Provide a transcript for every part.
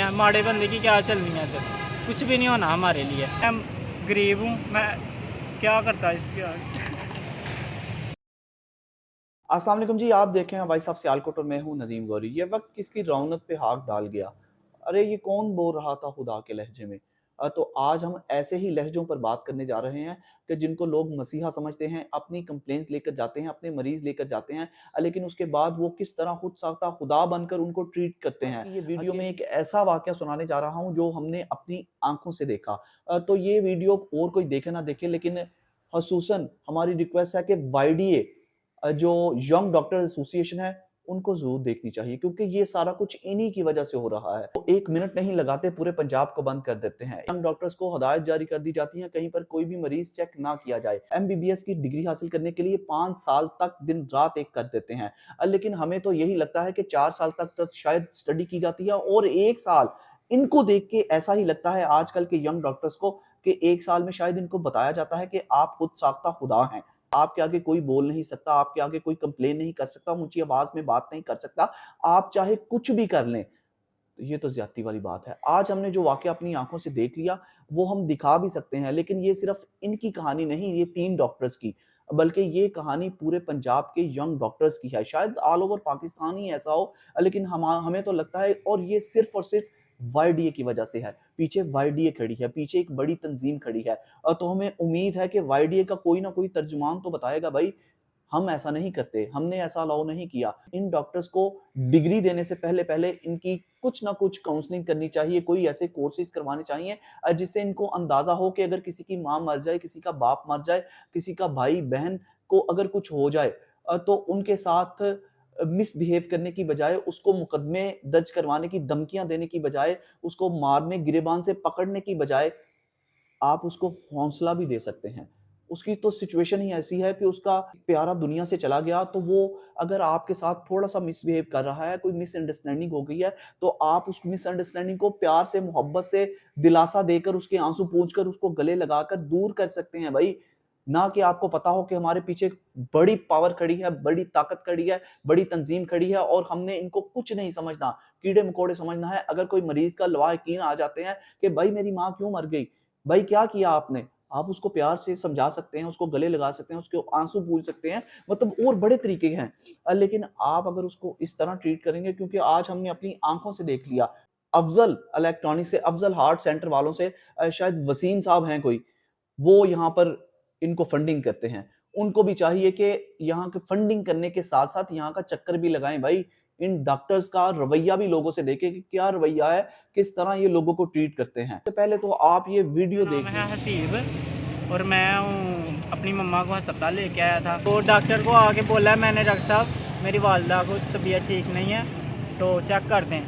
है, माड़े बंदे की क्या चलनी है, तो कुछ भी नहीं होना हमारे लिए। मैं गरीब हूँ, मैं क्या करता इसके आगे। अस्सलाम वालेकुम जी, आप देख रहे हैं वॉइस ऑफ सियालकोट और मैं हूं नदीम गौरी। ये वक्त किसकी रौनक पे हाथ डाल गया, अरे ये कौन बोल रहा था खुदा के लहजे में। तो आज हम ऐसे ही लहजों पर बात करने जा रहे हैं कि जिनको लोग मसीहा समझते हैं, अपनी कंप्लेंट्स लेकर जाते हैं, अपने मरीज लेकर जाते हैं, लेकिन उसके बाद वो किस तरह खुद साख्ता खुदा बनकर उनको ट्रीट करते हैं। ये वीडियो में एक ऐसा वाकया सुनाने जा रहा हूँ जो हमने अपनी आंखों से देखा। तो ये वीडियो और कोई देखे ना देखे, लेकिन खसूसन हमारी रिक्वेस्ट है कि वाईडीए जो यंग डॉक्टर एसोसिएशन है उनको जरूर देखनी चाहिए, क्योंकि ये सारा कुछ इन्हीं की वजह से हो रहा है। तो एक मिनट नहीं लगाते पूरे पंजाब को बंद कर देते हैं। यंग डॉक्टर्स को हदायत जारी कर दी जाती है कहीं पर कोई भी मरीज चेक ना किया जाए। एमबीबीएस की डिग्री हासिल करने के लिए 5 साल तक दिन रात एक कर देते हैं, लेकिन हमें तो यही लगता है कि 4 साल तक शायद स्टडी की जाती है और 1 साल इनको देख के ऐसा ही लगता है आजकल के यंग डॉक्टर्स को कि 1 साल में शायद इनको बताया जाता है कि आप खुद साख्ता खुदा हैं। आपके आगे कोई बोल नहीं सकता, आपके आगे कोई कंप्लेन नहीं कर सकता, ऊंची आवाज में बात नहीं कर सकता, आप चाहे कुछ भी कर लें। तो ये तो ज्यादती वाली बात है। आज हमने जो वाकया अपनी आंखों से देख लिया वो हम दिखा भी सकते हैं, लेकिन ये सिर्फ इनकी कहानी नहीं, ये 3 डॉक्टर्स की, बल्कि ये कहानी पूरे पंजाब के यंग डॉक्टर्स की है। शायद ऑल ओवर पाकिस्तान ही ऐसा हो, लेकिन हमें तो लगता है, और ये सिर्फ और सिर्फ वाईडीए की वजह से है। पीछे वाईडीए खड़ी है, पीछे एक बड़ी तंजीम खड़ी है। तो हमें उम्मीद है कि वाईडीए का कोई ना कोई तर्जुमान तो बताएगा, भाई हम ऐसा नहीं करते, हमने ऐसा अलाउ नहीं किया। इन डॉक्टर्स को डिग्री देने से पहले पहले इनकी कुछ ना कुछ काउंसलिंग करनी चाहिए, कोई ऐसे कोर्सेज करवाने चाहिए जिससे इनको अंदाजा हो कि अगर किसी की माँ मर जाए, किसी का बाप मर जाए, किसी का भाई बहन को अगर कुछ हो जाए, तो उनके साथ मिसबिहेव करने की बजाय, उसको मुकदमे दर्ज करवाने की धमकियां देने की बजाय, उसको मारने गिरेबान से पकड़ने की बजाय आप उसको हौसला भी दे सकते हैं। उसकी तो सिचुएशन ही ऐसी है कि उसका प्यारा दुनिया से चला गया, तो वो अगर आपके साथ थोड़ा-सा मिसबिहेव कर रहा है, कोई मिसअंडरस्टैंडिंग हो गई है, तो आप उस मिसअंडरस्टैंडिंग को प्यार से, मोहब्बत से, दिलासा देकर, उसके आँसू पोंछकर, उसको गले लगाकर दूर कर सकते हैं भाई। ना कि आपको पता हो कि हमारे पीछे बड़ी पावर खड़ी है, बड़ी ताकत खड़ी है, बड़ी तंज़ीम खड़ी है और हमने इनको कुछ नहीं समझना, कीड़े-मकोड़े समझना है। अगर कोई मरीज़ का लवायकीन आ जाते हैं कि भाई मेरी माँ क्यों मर गई? भाई क्या किया आपने? आप उसको प्यार से समझा सकते हैं, उसको गले लगा सकते हैं, उसके आँसू पूछ सकते हैं, मतलब और बड़े तरीके हैं। लेकिन आप अगर उसको इस तरह ट्रीट करेंगे, क्योंकि आज हमने अपनी आँखों से देख लिया, अफ़ज़ल इलेक्ट्रॉनिक से, अफ़ज़ल हार्ट सेंटर वालों से, शायद वसीम साहब हैं कोई, वो यहाँ पर इनको फंडिंग करते हैं। उनको भी चाहिए कि यहाँ के फंडिंग करने के साथ-साथ यहाँ का चक्कर भी लगाएँ भाई। इन डॉक्टर्स का रवैया भी लोगों से देखें कि क्या रवैया है, किस तरह ये लोगों को ट्रीट करते हैं। सबसे पहले तो आप ये वीडियो नाम देख है लें। हसीब और मैं हूँ अपनी मम्मा को अस्पताल लेके आया था, तो डॉक्टर को आके बोला मैंने, डॉक्टर साहब मेरी वालदा को तबीयत ठीक नहीं है तो चेक कर दें।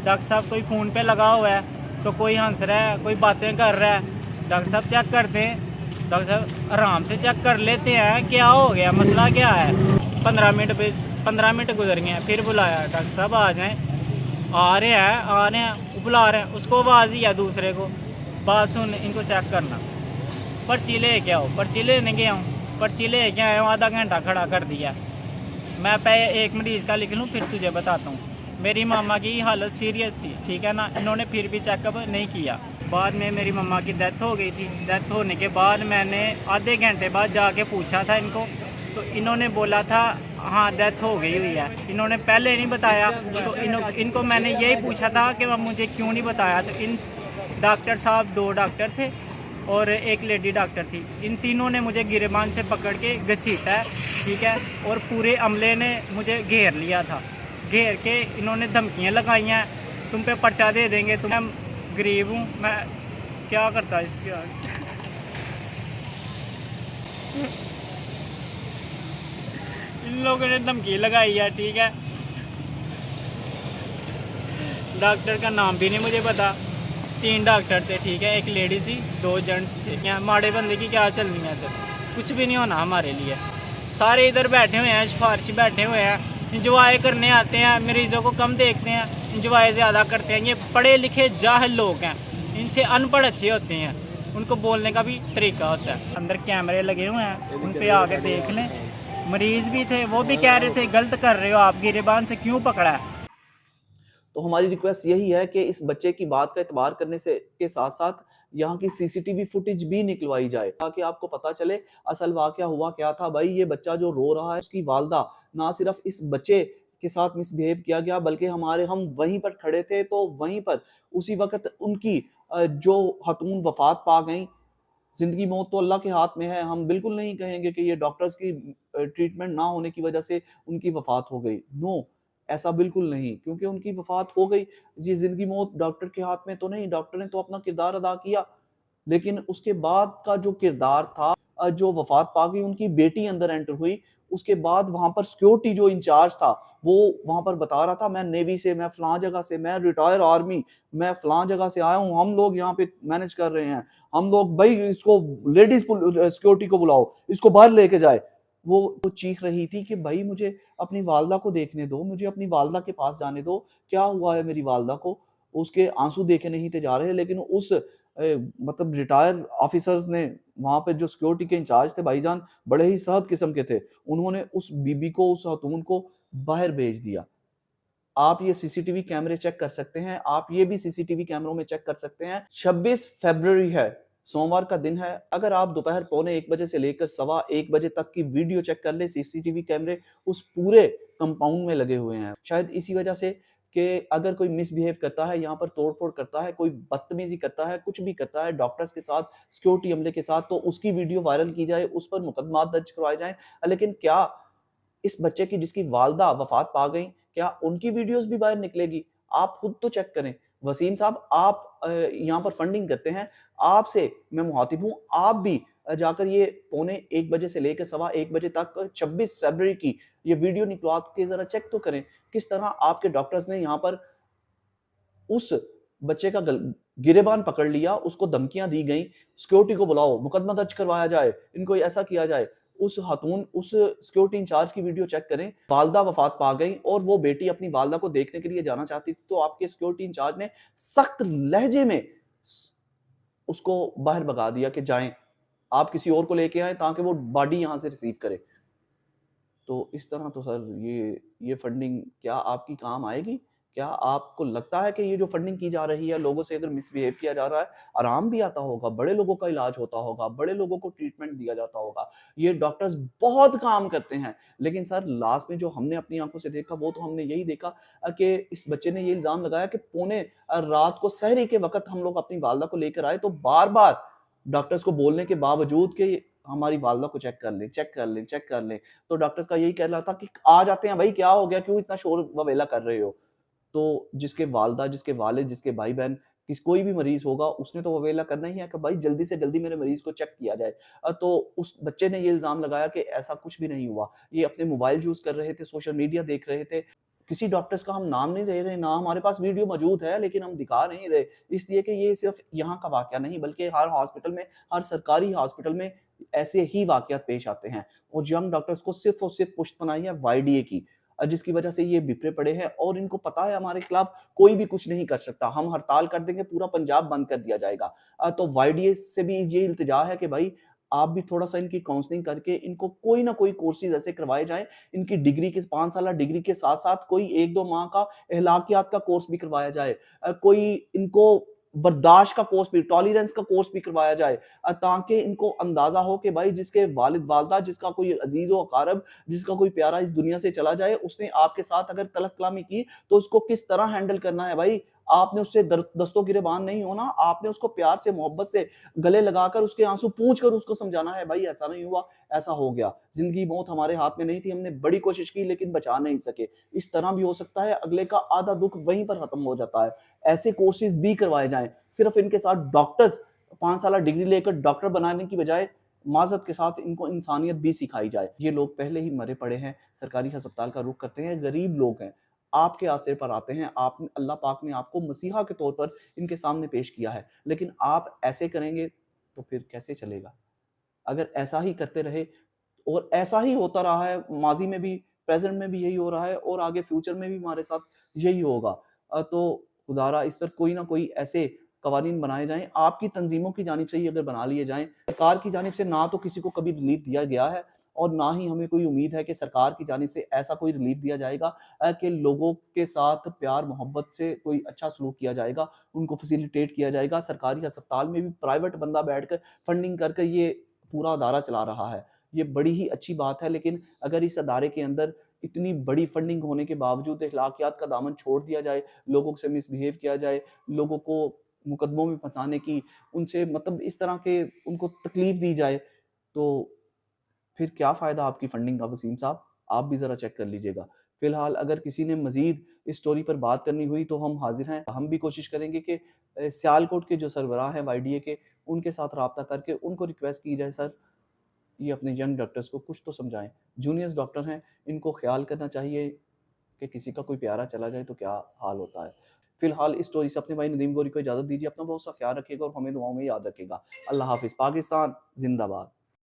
डॉक्टर साहब कोई फ़ोन पे लगा हुआ है, तो कोई हंस रहा है, कोई बातें कर रहा है। डॉक्टर साहब चेक करते हैं, डॉक्टर साहब आराम से चेक कर लेते हैं, क्या हो गया, मसला क्या है। 15 मिनट गुजर गए हैं, फिर बुलाया, डॉक्टर साहब आ जाएँ। आ रहे हैं, बुला रहे हैं, उसको आवाज़ ही है दूसरे को, बात सुन, इनको चेक करना, पर्ची ले के आओ। पर्ची लेने गया हूँ, पर्ची ले के आया हूँ, आधा घंटा खड़ा कर दिया। मैं पहले एक मरीज़ का लिख लूँ फिर तुझे बताता हूँ। मेरी मामा की हालत सीरियस थी, ठीक है ना, इन्होंने फिर भी चेकअप नहीं किया। बाद में मेरी मम्मा की डेथ हो गई थी। डेथ होने के बाद मैंने आधे घंटे बाद जाके पूछा था इनको, तो इन्होंने बोला था हाँ डेथ हो गई हुई है। इन्होंने पहले नहीं बताया, तो इनको मैंने यही पूछा था कि मुझे क्यों नहीं बताया। तो इन डॉक्टर साहब 2 डॉक्टर थे और एक लेडी डॉक्टर थी, इन तीनों ने मुझे गिरेबान से पकड़ के घसीटा है, ठीक है, और पूरे अमले ने मुझे घेर लिया था। घेर के इन्होंने धमकियाँ लगाई हैं, तुम पे पर्चा दे देंगे, मैं गरीब हूँ, मैं क्या करता इसके आगे। इन लोगों ने धमकी लगाई है, ठीक है। डॉक्टर का नाम भी नहीं मुझे पता। 3 डॉक्टर थे, ठीक है, एक लेडी थी, 2 जेंट्स थे। क्या माड़े बंदे की क्या चलनी है, तो कुछ भी नहीं होना हमारे लिए। सारे इधर बैठे हुए हैं, सिफारशी बैठे हुए हैं, इंजॉय करने आते हैं, मरीजों को कम देखते हैं, इंजॉय ज़्यादा करते हैं। ये पढ़े लिखे जाहिल लोग हैं, इनसे अनपढ़ अच्छे होते हैं, उनको बोलने का भी तरीका होता है। अंदर कैमरे लगे हुए हैं, उन पे आके देख लें। मरीज़ भी थे, वो भी कह रहे थे गलत कर रहे हो आप, गिरेबान से क्यों पकड़ा है। तो हमारी रिक्वेस्ट यही है कि इस बच्चे की बात का एतबार करने से के साथ-साथ यहाँ की सीसीटीवी फुटेज भी निकलवाई जाए, ताकि आपको पता चले असल वाक़या हुआ क्या था। भाई ये बच्चा जो रो रहा है, उसकी वालिदा, ना सिर्फ़ इस बच्चे के साथ मिसबिहेव किया गया, बल्कि हम वहीं पर खड़े थे, तो वहीं पर उसी वक़्त उनकी जो ख़ातून वफ़ात पा गईं। ज़िंदगी मौत तो अल्लाह के हाथ में है। हम बिल्कुल नहीं कहेंगे कि ये डॉक्टर्स की ट्रीटमेंट ना होने की वज़ह से उनकी वफ़ात हो गई। नो, ऐसा बिल्कुल नहीं, क्योंकि उनकी वफ़ात हो गई। ये ज़िंदगी मौत डॉक्टर के हाथ में तो नहीं, डॉक्टर ने तो अपना किरदार अदा किया। लेकिन उसके बाद का जो किरदार था, जो वफ़ात पा गई, उनकी बेटी अंदर एंटर हुई, उसके बाद वहाँ पर सिक्योरिटी जो इंचार्ज था, वो वहाँ पर बता रहा था, मैं नेवी से, मैं फलाँ जगह से, मैं रिटायर आर्मी, मैं फलाँ जगह से आया हूँ, हम लोग यहाँ पे मैनेज कर रहे हैं। हम लोग भई इसको लेडीज़ सिक्योरिटी को बुलाओ, इसको बाहर लेके जाए। वो चीख रही थी कि भई मुझे अपनी वालिदा को देखने दो, मुझे अपनी वालिदा के पास जाने दो, क्या हुआ है मेरी वालिदा को? उसके आँसू देखे नहीं थे जा रहे, लेकिन उस मतलब रिटायर ऑफिसर्स ने, वहाँ पे जो सिक्योरिटी के इंचार्ज थे भाईजान, बड़े ही सख्त किस्म के थे। उन्होंने उस बीबी को, उस खातून को बाहर भेज दिया। आप ये सीसीटीवी कैमरे चेक कर सकते हैं, आप ये भी सीसीटीवी कैमरों में चेक कर सकते हैं। 26 फरवरी है, सोमवार का दिन है। अगर आप दोपहर पौने 1 बजे से लेकर सवा 1 बजे तक की वीडियो चेक कर लें, सीसीटीवी कैमरे उस पूरे कंपाउंड में लगे हुए हैं। शायद इसी वजह से कि अगर कोई मिसबिहेव करता है, यहाँ पर तोड़-फोड़ करता है, कोई बदतमीज़ी करता है, कुछ भी करता है डॉक्टर्स के साथ, सिक्योरिटी अमले के साथ, तो उसकी वीडियो वायरल की जाए, उस पर मुकदमा दर्ज करवाए जाएँ। लेकिन क्या इस बच्चे की, जिसकी वालिदा वफ़ात पा गईं, क्या उनकी वीडियोज़ भी बाहर निकलेगी? आप खुद तो चेक करें। वसीम साहब, आप यहाँ पर फंडिंग करते हैं, आपसे मैं मुखातिब हूँ, आप भी जाकर ये पौने 1 बजे से लेकर सवा 1 बजे तक 26 फरवरी की ये वीडियो निकलवा के ज़रा चेक तो करें। किस तरह आपके डॉक्टर्स ने यहाँ पर उस बच्चे का गिरेबान पकड़ लिया, उसको धमकियाँ दी गईं, सिक्योरिटी को बुलाओ, मुकदमा दर्ज करवाया जाए, इनको ऐसा किया जाए। उस खातून, उस सिक्योरिटी इंचार्ज की वीडियो चेक करें, वालिदा वफ़ात पा गईं और वो बेटी अपनी वालिदा को देखने के लिए जाना चाहती थी, तो आपके सिक्योरिटी इंचार्ज ने सख्त लहजे में स उसको बाहर भगा दिया कि जाएँ, आप किसी और को लेके आएँ ताकि वो बॉडी यहाँ से रिसीव करे। तो इस तरह तो सर ये फंडिंग क्या आपकी काम आएगी? क्या आपको लगता है कि ये जो फंडिंग की जा रही है, लोगों से अगर मिसबिहेव किया जा रहा है, आराम भी आता होगा, बड़े लोगों का इलाज होता होगा, बड़े लोगों को ट्रीटमेंट दिया जाता होगा। ये डॉक्टर्स बहुत काम करते हैं, लेकिन सर लास्ट में जो हमने अपनी आँखों से देखा, वो तो हमने यही देखा कि इस बच्चे ने ये इल्ज़ाम लगाया कि पौने रात को सहरी के वक़्त हम लोग अपनी वालिदा को लेकर आए, तो बार-बार डॉक्टर्स को बोलने के बावजूद कि हमारी वालिदा को चेक कर लें, चेक कर लें, चेक कर लें। तो डॉक्टर्स का यही कहना था कि आ जाते हैं भाई, क्या हो गया? क्यों इतना शोर ववेला कर रहे हो? तो जिसके वालिदा, जिसके वालिद, जिसके भाई-बहन, कोई भी मरीज़ होगा, उसने तो ववेला करना ही है कि भाई जल्दी से जल्दी मेरे मरीज़ को चेक किया जाए। तो उस बच्चे ने ये इल्ज़ाम लगाया कि ऐसा कुछ भी नहीं हुआ। ये अपने मोबाइल यूज़ कर रहे थे, सोशल मीडिया देख रहे थे। किसी डॉक्टर्स का हम नाम नहीं ले रहे, ना हमारे पास वीडियो मौजूद है, लेकिन हम दिखा नहीं रहे, इसलिए कि ये सिर्फ़ यहाँ का वाक़या नहीं, बल्कि हर हॉस्पिटल में, हर सरकारी हॉस्पिटल में ऐसे ही वाक़यात पेश आते हैं। और यंग डॉक्टर्स को सिर्फ़ और सिर्फ़ पुश्त बनाई है वाईडीए की, जिसकी वजह से ये बिखरे पड़े हैं और इनको पता है हमारे खिलाफ कोई भी कुछ नहीं कर सकता। हम हड़ताल कर देंगे, पूरा पंजाब बंद कर दिया जाएगा। तो वाईडीए से भी ये इल्तिजा है कि भाई आप भी थोड़ा-सा इनकी काउंसलिंग करके इनको कोई ना कोई कोर्सेज़ ऐसे करवाए जाएँ, इनकी डिग्री के 5 साला डिग्री के साथ-साथ कोई 1-2 माह का अखलाकियात का कोर्स भी करवाया जाए। कोई इनको बर्दाश्त का कोर्स भी, टॉलरेंस का कोर्स भी करवाया जाए, ताकि इनको अंदाज़ा हो कि भाई जिसके वालिद-वालिदा, जिसका कोई अज़ीज़ व अक़ारब, जिसका कोई प्यारा इस दुनिया से चला जाए, उसने आपके साथ अगर तलख़ कलामी की, तो उसको किस तरह हैंडल करना है भाई। आपने उससे दस्तो गिरेबान नहीं होना, आपने उसको प्यार से, मोहब्बत से गले लगाकर, उसके आँसू पूंछ कर उसको समझाना है, भाई ऐसा नहीं हुआ, ऐसा हो गया। ज़िंदगी मौत हमारे हाथ में नहीं थी, हमने बड़ी कोशिश की लेकिन बचा नहीं सके। इस तरह भी हो सकता है, अगले का आधा दुःख वहीं पर ख़त्म हो जाता है। ऐसे कोर्सेज़ भी करवाए जाएँ। सिर्फ़ इनके साथ डॉक्टर्स 5 साला डिग्री लेकर डॉक्टर बनाने की बजाय माज़रत के साथ इनको इंसानियत भी सिखाई जाए। ये लोग पहले ही मरे पड़े हैं, सरकारी अस्पताल का रुख करते हैं, गरीब लोग हैं। आपके आसरे पर आते हैं, आप, अल्लाह पाक ने आपको मसीहा के तौर पर इनके सामने पेश किया है। लेकिन आप ऐसे करेंगे तो फिर कैसे चलेगा? अगर ऐसा ही करते रहे, और ऐसा ही होता रहा है माज़ी में भी, प्रेज़ेंट में भी यही हो रहा है और आगे फ्यूचर में भी हमारे साथ यही होगा। तो खुदारा इस पर कोई ना कोई ऐसे कवानीन बनाए जाएँ, आपकी तंज़ीमों की जानिब से ही अगर बना लिए जाएँ। सरकार की जानिब से ना तो किसी को कभी रिलीफ़ दिया गया है और ना ही हमें कोई उम्मीद है कि सरकार की जानिब से ऐसा कोई रिलीफ दिया जाएगा कि लोगों के साथ प्यार मोहब्बत से कोई अच्छा सलूक किया जाएगा, उनको फैसिलिटेट किया जाएगा। सरकारी अस्पताल में भी प्राइवेट बंदा बैठकर फंडिंग कर ये पूरा अदारा चला रहा है। ये बड़ी ही अच्छी बात है, लेकिन अगर इस अदारे के अंदर इतनी बड़ी फंडिंग होने के बावजूद अखलाकियात का दामन छोड़ दिया जाए, लोगों से मिसबिहेव किया जाए, लोगों को मुकदमों में फँसाने की, उनसे मतलब इस तरह के उनको तकलीफ़ दी जाए, तो फिर क्या फ़ायदा आपकी फंडिंग का वसीम साहब? आप भी ज़रा चेक कर लीजिएगा। फ़िलहाल अगर किसी ने मज़ीद इस स्टोरी पर बात करनी हुई तो हम हाज़िर हैं। हम भी कोशिश करेंगे कि सियालकोट के जो सरबराह हैं वाईडीए के, उनके साथ राब्ता करके उनको रिक्वेस्ट की जाए, सर ये अपने यंग डॉक्टर्स को कुछ तो समझाएँ। जूनियर्स डॉक्टर हैं, इनको ख़्याल करना चाहिए कि किसी का कोई प्यारा चला जाए तो क्या हाल होता है। फ़िलहाल इस स्टोरी से अपने भाई नदीम गोरी को इजाज़त दीजिए। अपना बहुत-सा ख़्याल रखिएगा और हमें दुआओं में याद रखिएगा। अल्लाह हाफ़िज़। पाकिस्तान ज़िंदाबाद।